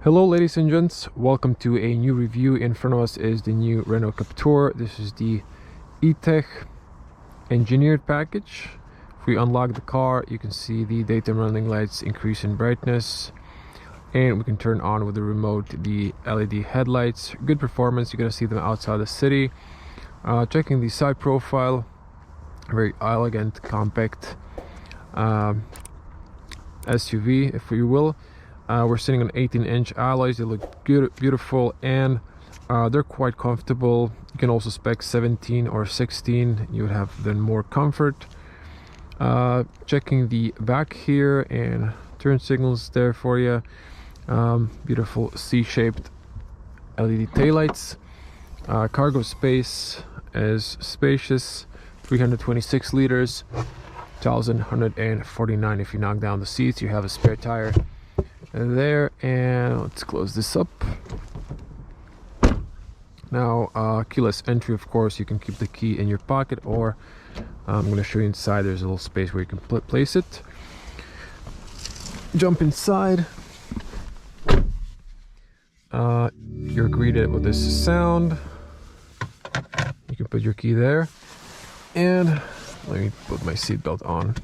Hello ladies and gents, welcome to a new review. In front of us is the new Renault Captur. This is the E-Tech engineered package. If we unlock the car, you can see the daytime running lights increase in brightness, and we can turn on with the remote the LED headlights. Good performance, you're gonna see them outside the city. Checking the side profile, very elegant, compact SUV, if you will. We're sitting on 18-inch alloys. They look good, beautiful, and they're quite comfortable. You can also spec 17 or 16. You would have then more comfort. Checking the back here, and turn signals there for you. Beautiful C-shaped LED taillights. Cargo space is spacious, 326 liters, 1,149. If you knock down the seats, you have a spare tire there. And let's close this up. Now keyless entry, of course. You can keep the key in your pocket, or I'm going to show you inside. There's a little space where you can place it. Jump inside. You're greeted with this sound. You can put your key there, and let me put my seatbelt on.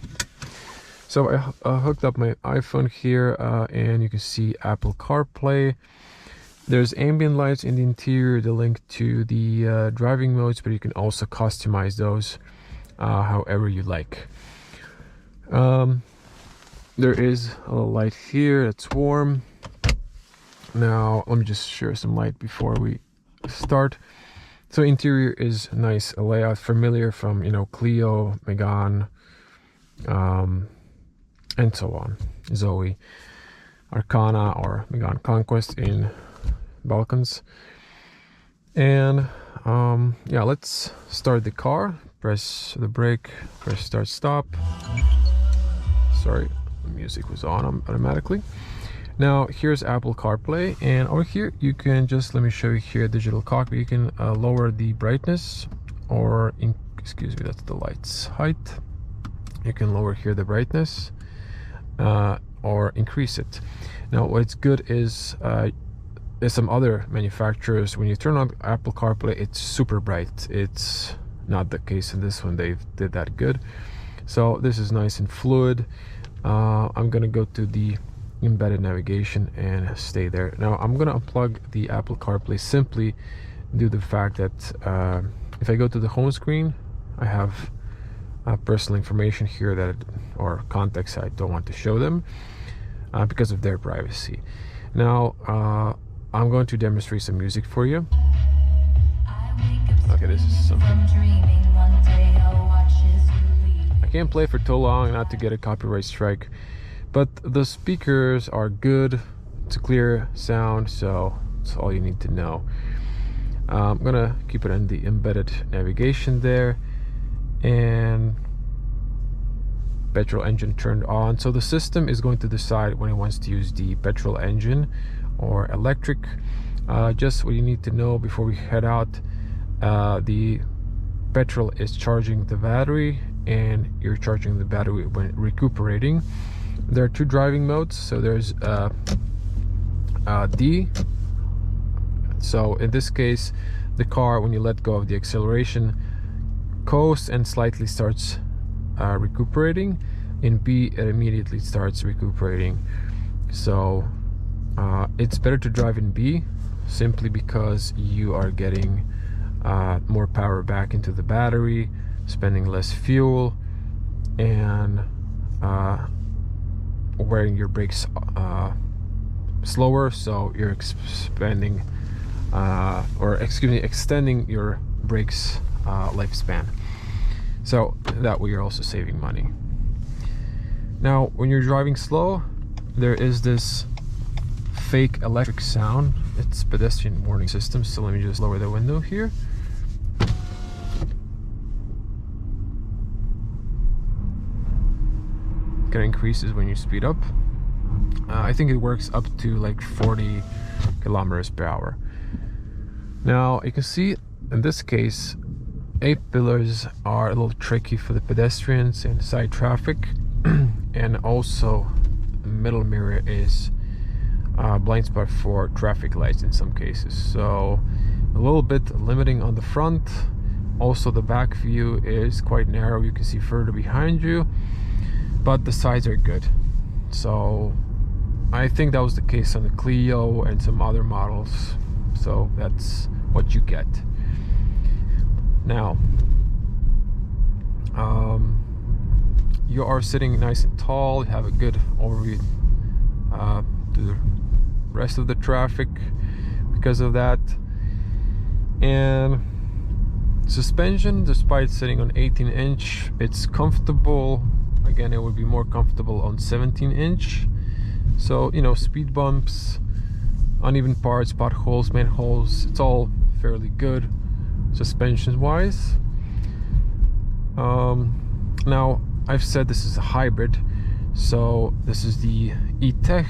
So I hooked up my iPhone here, and you can see Apple CarPlay. There's ambient lights in the interior, the link to the driving modes, but you can also customize those however you like. There is a little light here that's warm. Now let me just share some light before we start. So interior is nice, a layout familiar from Clio, Megane, and so on. Zoe, Arcana, or Megane Conquest in Balkans. And yeah, let's start the car. Press the brake, press start stop. Sorry, the music was on automatically. Now here's Apple CarPlay, and over here you can just, let me show you here, digital cockpit. You can lower the brightness, or excuse me, that's the lights height. You can lower here the brightness, or increase it. Now what's good is there's some other manufacturers, when you turn on Apple CarPlay, it's super bright. It's not the case in this one. They did that good. So this is nice and fluid. I'm gonna go to the embedded navigation and stay there. Now I'm gonna unplug the Apple CarPlay simply due to the fact that if I go to the home screen, I have personal information here that, or contacts, I don't want to show them because of their privacy. Now I'm going to demonstrate some music for you. Okay, this is something I can't play for too long, not to get a copyright strike, but the speakers are good. It's a clear sound, so that's all you need to know. I'm gonna keep it in the embedded navigation there, and petrol engine turned on. So the system is going to decide when it wants to use the petrol engine or electric. Just what you need to know before we head out, the petrol is charging the battery, and you're charging the battery when recuperating. There are two driving modes. So there's D. So in this case, the car, when you let go of the acceleration, coasts and slightly starts recuperating. In B, it immediately starts recuperating. So it's better to drive in B, simply because you are getting more power back into the battery, spending less fuel, and wearing your brakes slower, so you're extending your brakes lifespan. So that way you're also saving money. Now when you're driving slow, there is this fake electric sound. It's pedestrian warning system. So let me just lower the window here. Kind of increases when you speed up. I think it works up to like 40 kilometers per hour. Now you can see in this case, 8 pillars are a little tricky for the pedestrians and side traffic, and also the middle mirror is blind spot for traffic lights in some cases, so a little bit limiting on the front. Also the back view is quite narrow, you can see further behind you, but the sides are good. So I think that was the case on the Clio and some other models, so that's what you get. Now you are sitting nice and tall, you have a good overview to the rest of the traffic because of that. And suspension, despite sitting on 18-inch, it's comfortable. Again, it would be more comfortable on 17-inch. So, you know, speed bumps, uneven parts, potholes, manholes, it's all fairly good suspension wise. Now I've said this is a hybrid, so this is the E-Tech.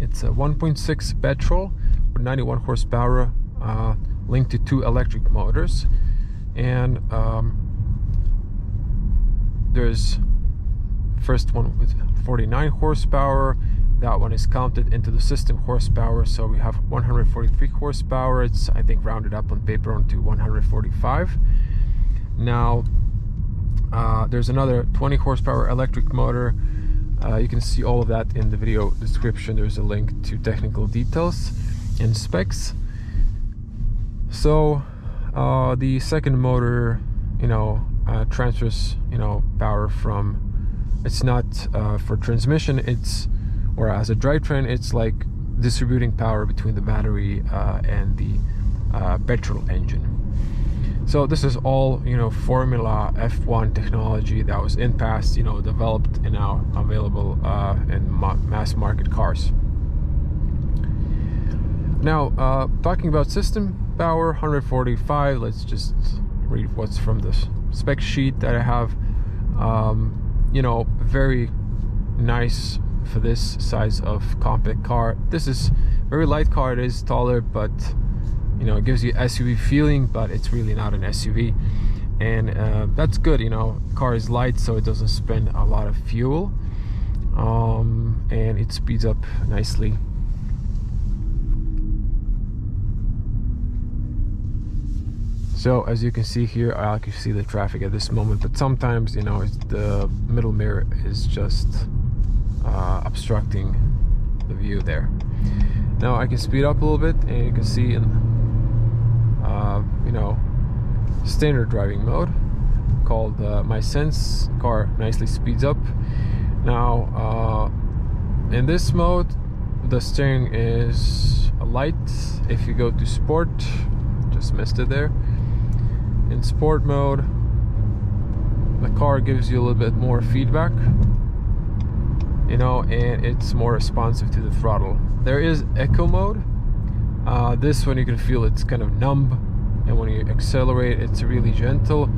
It's a 1.6 petrol with 91 horsepower, linked to 2 electric motors, and there's first one with 49 horsepower. That one is counted into the system horsepower, so we have 143 horsepower. It's, I think, rounded up on paper onto 145. Now there's another 20 horsepower electric motor. You can see all of that in the video description. There's a link to technical details and specs. So the second motor, you know, transfers, you know, power from, it's not for transmission, it's, or as a drivetrain, it's like distributing power between the battery and the petrol engine. So this is all, you know, Formula F1 technology that was in past, you know, developed and now available in mass market cars. Now, talking about system power, 145. Let's just read what's from the spec sheet that I have. You know, very nice for this size of compact car. This is very light car. It is taller, but you know, it gives you SUV feeling, but it's really not an SUV, and that's good. You know, car is light, so it doesn't spend a lot of fuel, and it speeds up nicely. So as you can see here, I can see the traffic at this moment, but sometimes, you know, the middle mirror is just obstructing the view there. Now I can speed up a little bit, and you can see in you know, standard driving mode called My Sense, car nicely speeds up. Now in this mode, the steering is light. If you go to sport, just missed it there. In sport mode, the car gives you a little bit more feedback, you know, and it's more responsive to the throttle. There is eco mode. This one you can feel it's kind of numb, and when you accelerate, it's really gentle.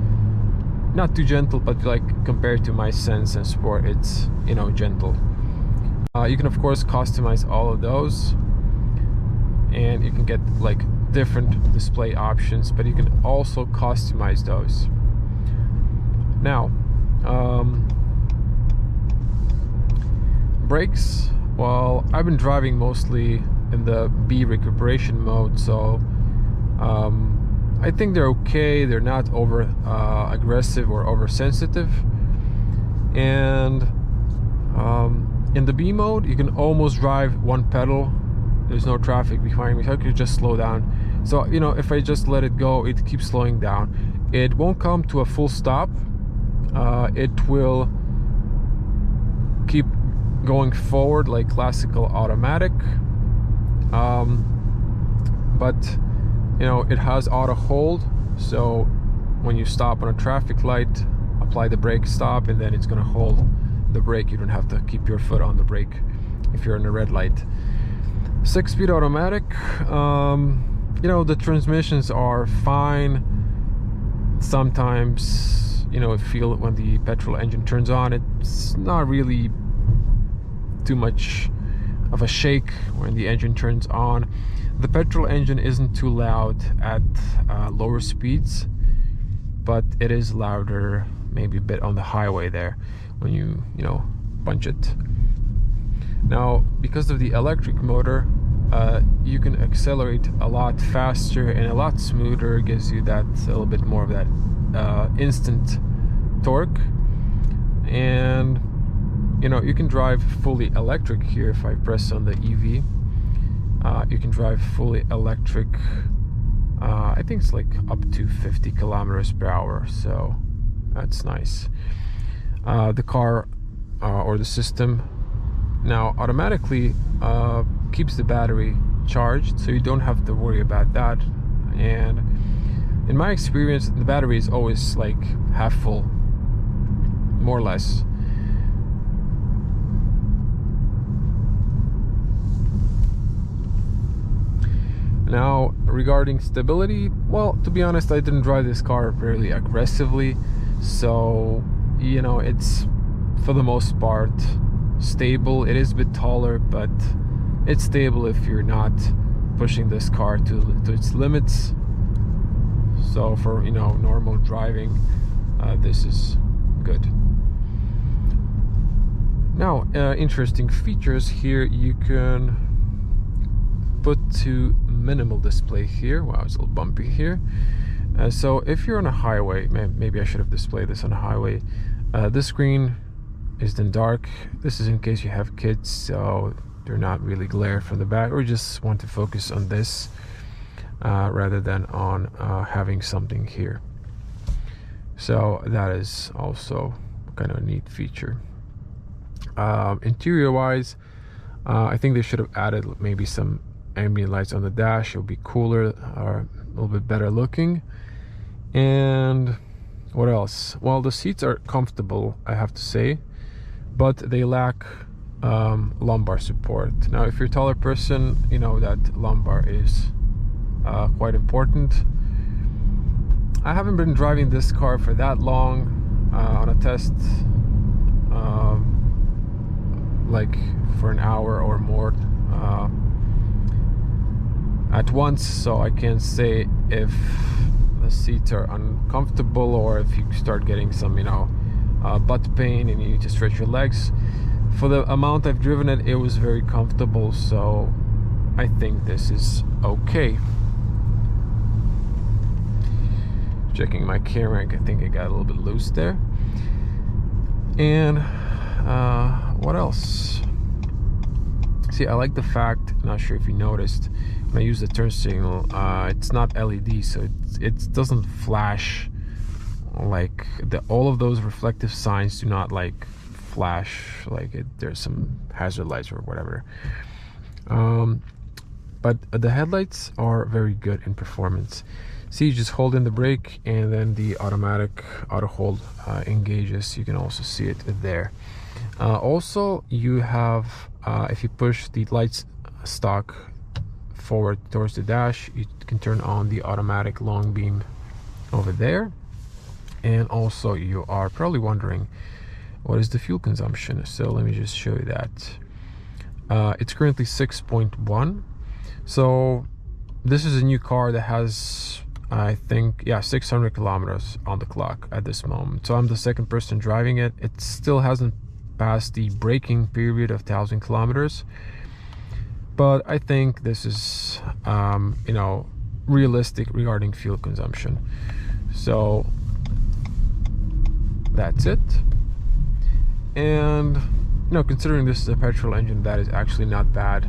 Not too gentle, but like compared to My Sense and Sport, it's, you know, gentle. You can of course customize all of those, and you can get like different display options, but you can also customize those. Now brakes, well, I've been driving mostly in the B recuperation mode, so I think they're okay. They're not over aggressive or oversensitive. And in the B mode, you can almost drive one pedal. There's no traffic behind me, so I could just slow down. So, you know, if I just let it go, it keeps slowing down. It won't come to a full stop. It will keep going forward like classical automatic. But you know, it has auto hold, so when you stop on a traffic light, apply the brake, stop, and then it's gonna hold the brake. You don't have to keep your foot on the brake if you're in a red light. 6-speed automatic. You know, the transmissions are fine. Sometimes, you know, I feel it when the petrol engine turns on. It's not really too much of a shake when the engine turns on. The petrol engine isn't too loud at lower speeds, but it is louder maybe a bit on the highway there when you know, punch it. Now, because of the electric motor, you can accelerate a lot faster and a lot smoother. It gives you that a little bit more of that instant torque. And you know, you can drive fully electric here. If I press on the EV, you can drive fully electric. I think it's like up to 50 kilometers per hour, so that's nice. The car or the system now automatically keeps the battery charged, so you don't have to worry about that. And in my experience, the battery is always like half full, more or less. Now, regarding stability, well, to be honest, I didn't drive this car really aggressively, so you know, it's for the most part stable. It is a bit taller, but it's stable if you're not pushing this car to its limits. So for, you know, normal driving, this is good. Now, interesting features here. You can put to minimal display here. Wow, it's a little bumpy here. So if you're on a highway, maybe I should have displayed this on a highway. This screen is then dark. This is in case you have kids, so they're not really glare from the back, or just want to focus on this rather than on having something here. So that is also kind of a neat feature. Interior wise, I think they should have added maybe some ambient lights on the dash. It'll be cooler, or a little bit better looking. And what else? Well, the seats are comfortable, I have to say, but they lack lumbar support. Now, if you're a taller person, you know that lumbar is quite important. I haven't been driving this car for that long on a test, like for an hour or more at once, so I can't say if the seats are uncomfortable or if you start getting some, you know, butt pain and you need to stretch your legs. For the amount I've driven it, it was very comfortable, so I think this is okay. Checking my camera, I think it got a little bit loose there. And what else? See, I like the fact, not sure if you noticed, when I use the turn signal, it's not LED, so it doesn't flash like all of those reflective signs do not like flash like there's some hazard lights or whatever. But the headlights are very good in performance. See, you just hold in the brake and then the automatic auto hold engages. You can also see it there. Also, you have if you push the lights stock forward towards the dash, you can turn on the automatic long beam over there. And also, you are probably wondering, what is the fuel consumption? So let me just show you that. It's currently 6.1. So this is a new car that has, I think, yeah, 600 kilometers on the clock at this moment. So I'm the second person driving it. It still hasn't passed the braking period of 1,000 kilometers. But I think this is, you know, realistic regarding fuel consumption. So that's it. And, you know, considering this is a petrol engine, that is actually not bad.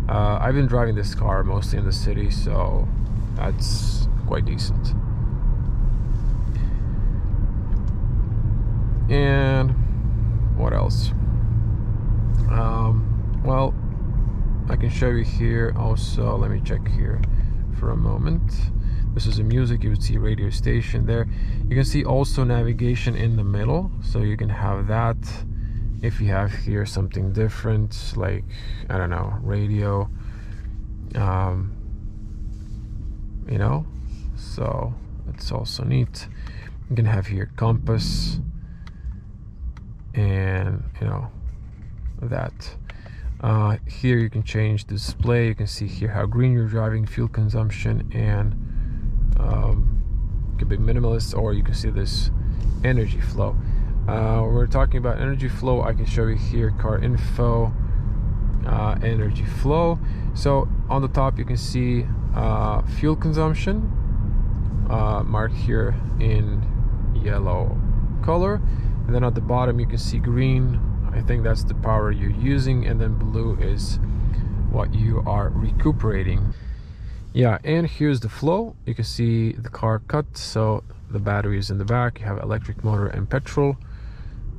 I've been driving this car mostly in the city, so that's quite decent. And what else? Well, I can show you here also. Let me check here for a moment. This is the music. You would see radio station there. You can see also navigation in the middle, so you can have that. If you have here something different, like, I don't know, radio, you know, so it's also neat. You can have here compass and, you know, that. Here you can change the display. You can see here how green you're driving, fuel consumption, and it could be minimalist, or you can see this energy flow. We're talking about energy flow. I can show you here car info, energy flow. So on the top you can see fuel consumption marked here in yellow color, and then at the bottom you can see green. I think that's the power you're using, and then blue is what you are recuperating. Yeah, and here's the flow. You can see the car cut, so the battery is in the back. You have electric motor and petrol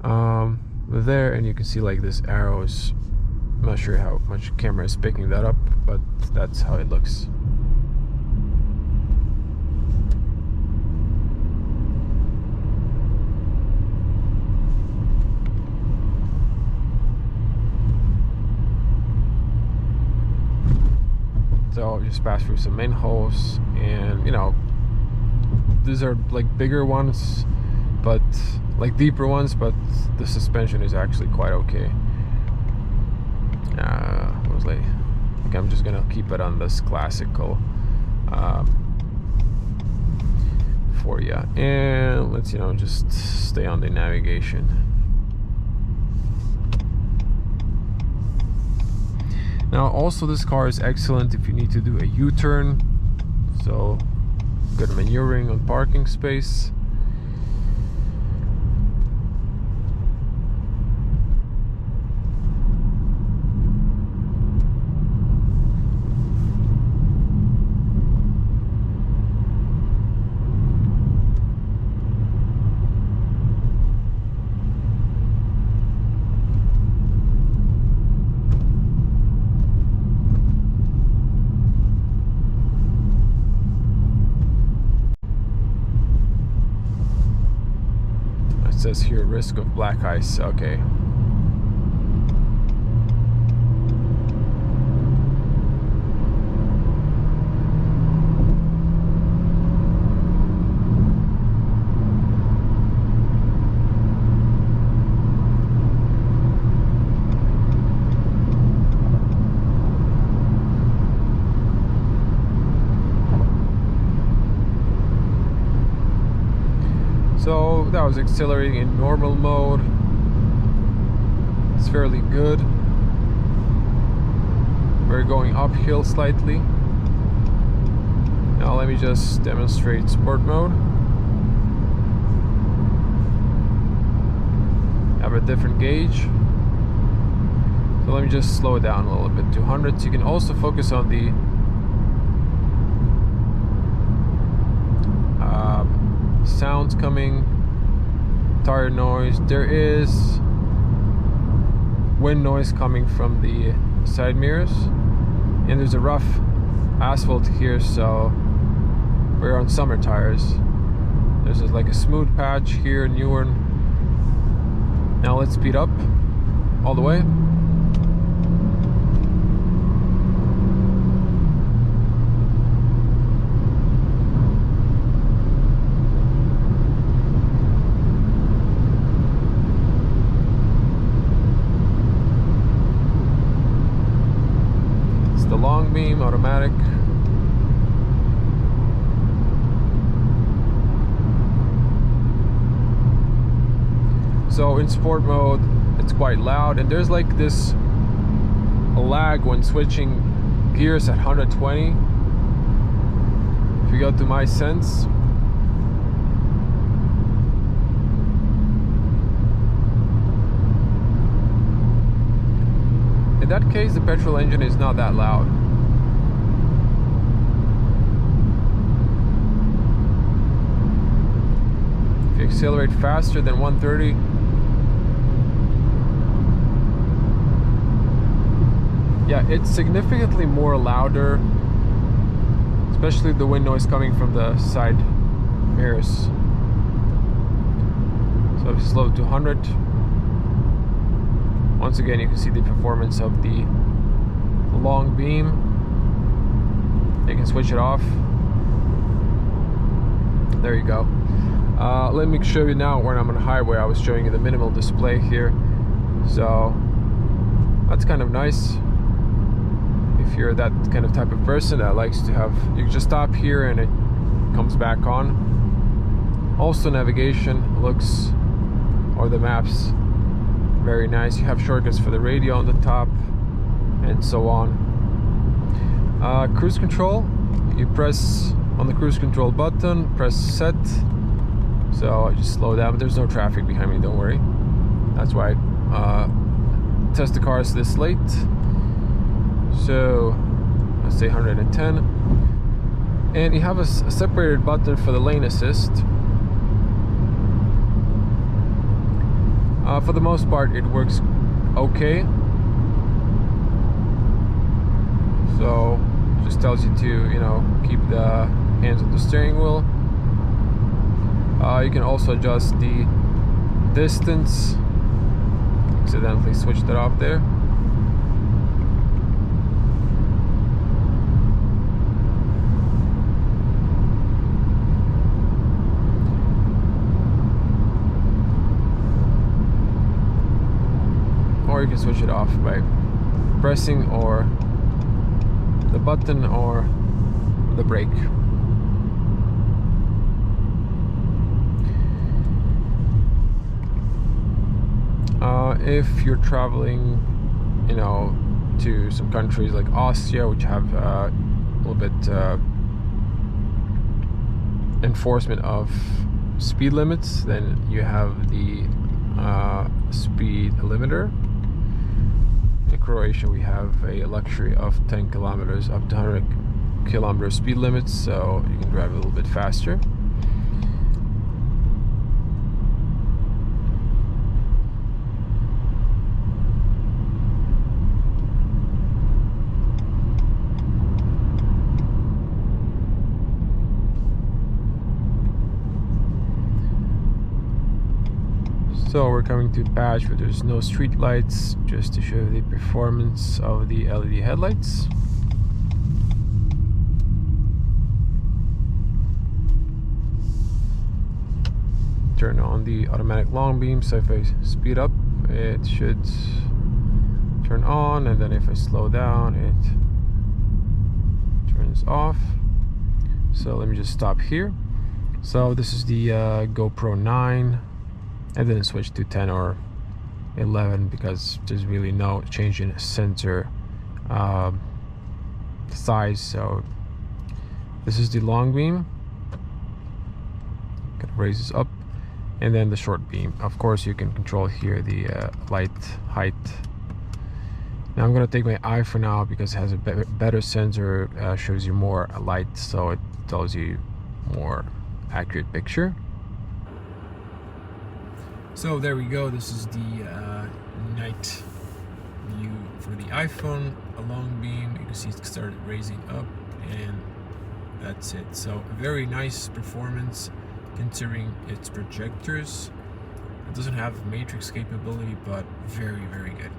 there, and you can see like this arrows. I'm not sure how much camera is picking that up, but that's how it looks. So just pass through some manholes, and you know, these are like bigger ones, but like deeper ones, but the suspension is actually quite okay. I was like, I think I'm just gonna keep it on this classical for you, and let's, you know, just stay on the navigation. Now also this car is excellent if you need to do a U-turn, so good maneuvering on parking space. It says here risk of black ice. Okay. So that was accelerating in normal mode. It's fairly good. We're going uphill slightly. Now let me just demonstrate sport mode. Have a different gauge. So let me just slow it down a little bit to 100. So you can also focus on the sounds coming, tire noise. There is wind noise coming from the side mirrors, and there's a rough asphalt here, so we're on summer tires. There's like a smooth patch here, new one. Now let's speed up all the way. Long beam automatic. So in sport mode it's quite loud, and there's like this lag when switching gears at 120. If you go to my sense, in that case the petrol engine is not that loud. If you accelerate faster than 130, yeah, it's significantly more louder, especially the wind noise coming from the side mirrors. So if you slow to 100, once again you can see the performance of the long beam. You can switch it off. There you go. Let me show you now when I'm on the highway. I was showing you the minimal display here, so that's kind of nice. If you're that kind of type of person that likes to have, you can just stop here and it comes back on. Also navigation looks, or the maps, very nice. You have shortcuts for the radio on the top and so on. Cruise control, you press on the cruise control button, press set, so I just slow down, but there's no traffic behind me, don't worry. That's why I test the cars this late. So let's say 110, and you have a separated button for the lane assist. For the most part it works okay, so just tells you to, you know, keep the hands on the steering wheel. You can also adjust the distance. Accidentally switched it off there. Or you can switch it off by pressing or the button or the brake. If you're traveling, you know, to some countries like Austria, which have a little bit enforcement of speed limits, then you have the speed limiter. In Croatia, we have a luxury of 10 kilometers up to 100 kilometer speed limits, so you can drive a little bit faster. So we're coming to a patch where there's no street lights, just to show the performance of the LED headlights. Turn on the automatic long beam, so if I speed up it should turn on, and then if I slow down it turns off. So let me just stop here. So this is the GoPro 9. I didn't switch to 10 or 11 because there's really no change in sensor size. So this is the long beam, it raises up, and then the short beam. Of course you can control here the light height. Now I'm going to take my eye for now because it has a better sensor, shows you more light, so it tells you more accurate picture. So there we go, this is the night view for the iPhone, a long beam. You can see it started raising up, and that's it. So very nice performance considering its projectors. It doesn't have matrix capability, but very, very good.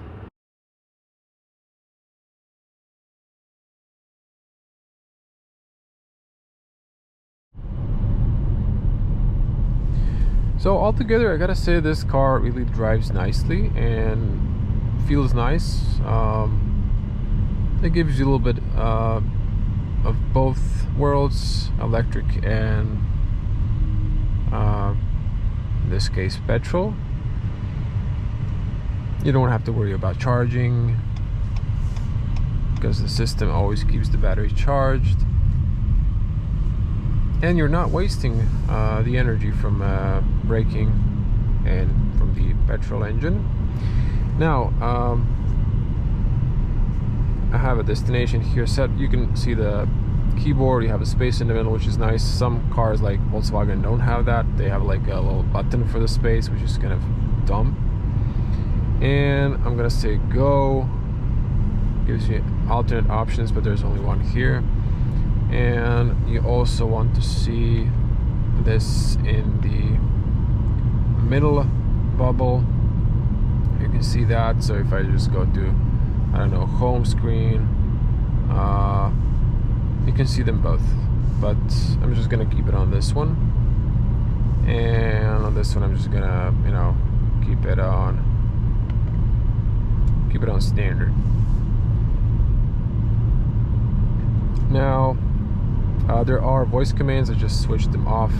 So altogether, I gotta say this car really drives nicely and feels nice. It gives you a little bit of both worlds, electric and in this case petrol. You don't have to worry about charging because the system always keeps the battery charged. And you're not wasting the energy from braking and from the petrol engine. Now, I have a destination here set. You can see the keyboard, you have a space in the middle, which is nice. Some cars like Volkswagen don't have that. They have like a little button for the space, which is kind of dumb. And I'm gonna say go. Gives you alternate options, but there's only one here. And you also want to see this in the middle bubble. You can see that. So if I just go to, I don't know, home screen, you can see them both, but I'm just gonna keep it on this one, and on this one I'm just gonna, you know, keep it on standard. Now there are voice commands. I just switched them off.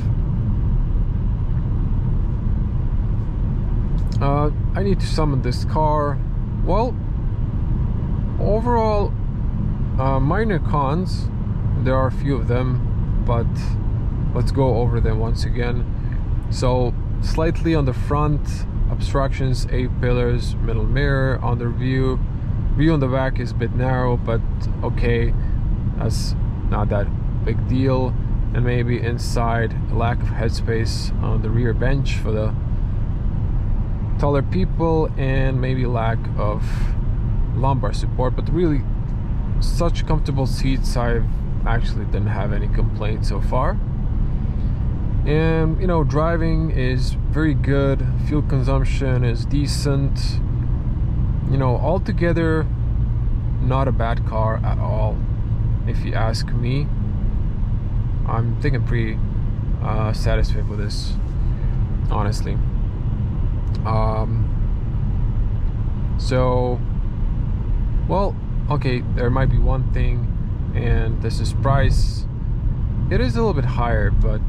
I need to summon this car. Well, overall Minor cons, there are a few of them, but let's go over them once again. So slightly on the front, obstructions, 8 pillars, middle mirror, under view on the back is a bit narrow, but okay, that's not that big deal. And maybe inside, a lack of headspace on the rear bench for the taller people, and maybe lack of lumbar support. But really, such comfortable seats, I actually didn't have any complaints so far. And you know, driving is very good, fuel consumption is decent, you know, altogether not a bad car at all, if you ask me. I'm thinking pretty satisfied with this, honestly. So, well, okay, there might be one thing, and this is price. It is a little bit higher, but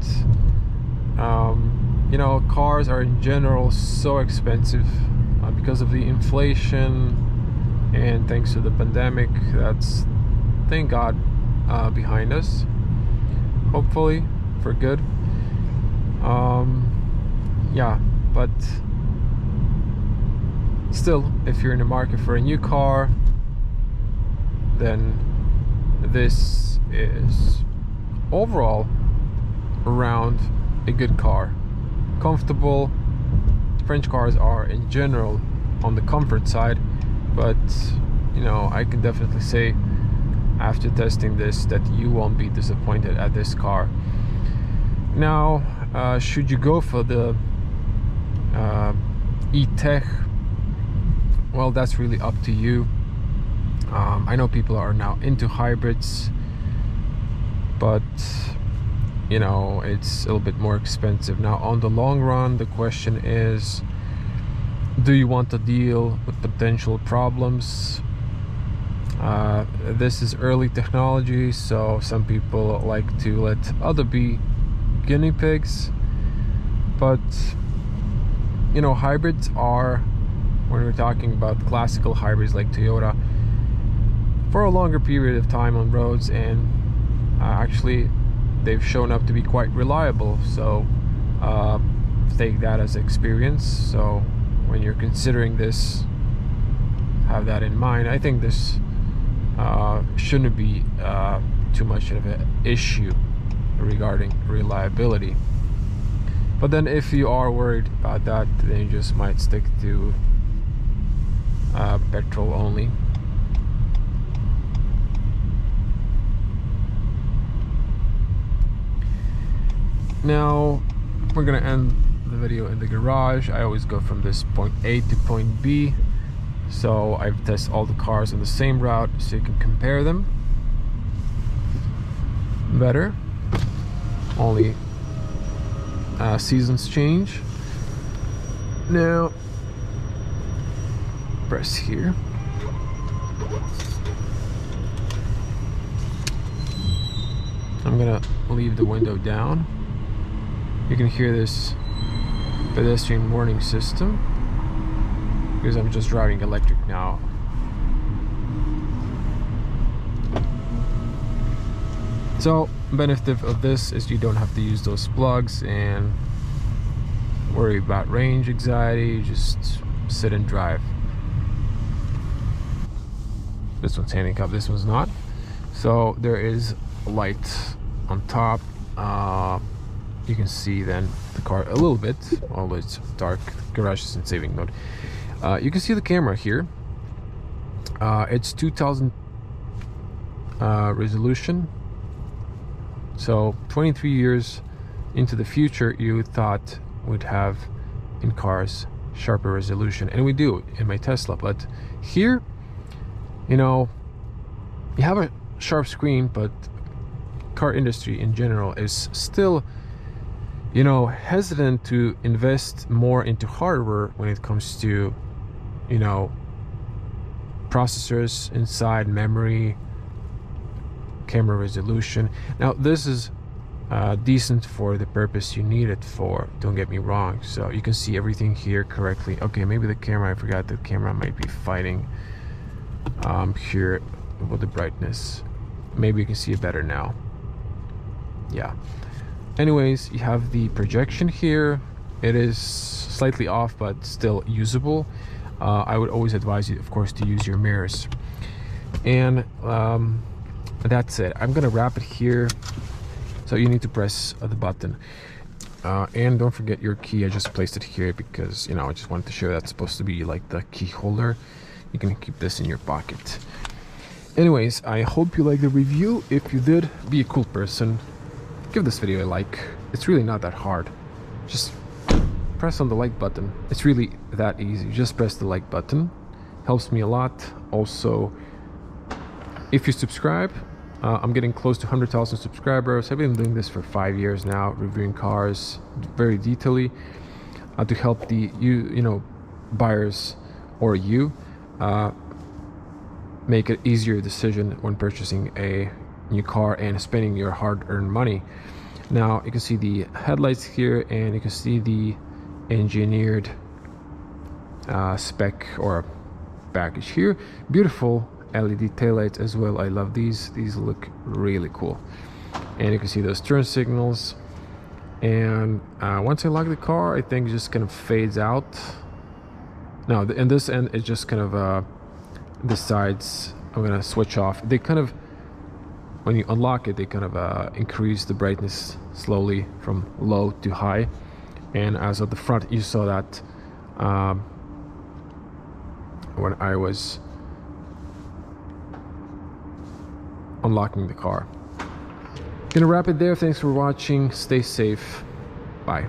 you know, cars are in general so expensive because of the inflation, and thanks to the pandemic, that's, thank God, behind us, hopefully for good. Yeah, but still, if you're in the market for a new car, then this is overall around a good car. Comfortable. French cars are in general on the comfort side, but you know, I can definitely say after testing this that you won't be disappointed at this car. Now, should you go for the E-Tech? Well, that's really up to you. I know people are now into hybrids, but you know, it's a little bit more expensive. Now, on the long run, the question is, do you want to deal with potential problems? This is early technology, so some people like to let other be guinea pigs. But you know, hybrids are, when we're talking about classical hybrids like Toyota, for a longer period of time on roads, and actually they've shown up to be quite reliable, so take that as experience. So when you're considering this, have that in mind. I think this shouldn't be too much of an issue regarding reliability. But then if you are worried about that, then you just might stick to petrol only. Now we're gonna end the video in the garage. I always go from this point A to point B, so I've tested all the cars on the same route so you can compare them better. Only seasons change. Now press here. I'm gonna leave the window down. You can hear this pedestrian warning system because I'm just driving electric now. So, benefit of this is you don't have to use those plugs and worry about range anxiety. Just sit and drive. This one's handicapped, this one's not. So there is a light on top. You can see then the car a little bit, although it's dark. Garage is in saving mode. You can see the camera here. It's 2000 resolution. So 23 years into the future, you thought we'd have in cars sharper resolution, and we do in my Tesla. But here, you know, you have a sharp screen, but car industry in general is still, you know, hesitant to invest more into hardware when it comes to, you know, processors inside, memory, camera resolution. Now this is decent for the purpose you need it for, don't get me wrong. So you can see everything here correctly. Okay, maybe the camera, I forgot the camera might be fighting here with the brightness. Maybe you can see it better now. Yeah. Anyways, you have the projection here. It is slightly off, but still usable. I would always advise you, of course, to use your mirrors. And that's it. I'm gonna wrap it here. So you need to press the button. And don't forget your key. I just placed it here because, you know, I just wanted to show that's supposed to be like the key holder. You can keep this in your pocket. Anyways, I hope you liked the review. If you did, be a cool person. Give this video a like. It's really not that hard. Just press on the like button. It's really that easy. Just press the like button. Helps me a lot. Also, if you subscribe, I'm getting close to 100,000 subscribers. I've been doing this for 5 years now, reviewing cars very detailedly to help the buyers or you make an easier decision when purchasing a new car and spending your hard-earned money. Now you can see the headlights here, and you can see the engineered spec or package here. Beautiful LED taillights as well. I love these. These look really cool. And you can see those turn signals. And once I lock the car, I think it just kind of fades out. Now, in this end, it just kind of the sides. I'm gonna switch off. They kind of, when you unlock it, they kind of increase the brightness slowly from low to high. And as at the front, you saw that when I was unlocking the car. Gonna wrap it there. Thanks for watching. Stay safe. Bye.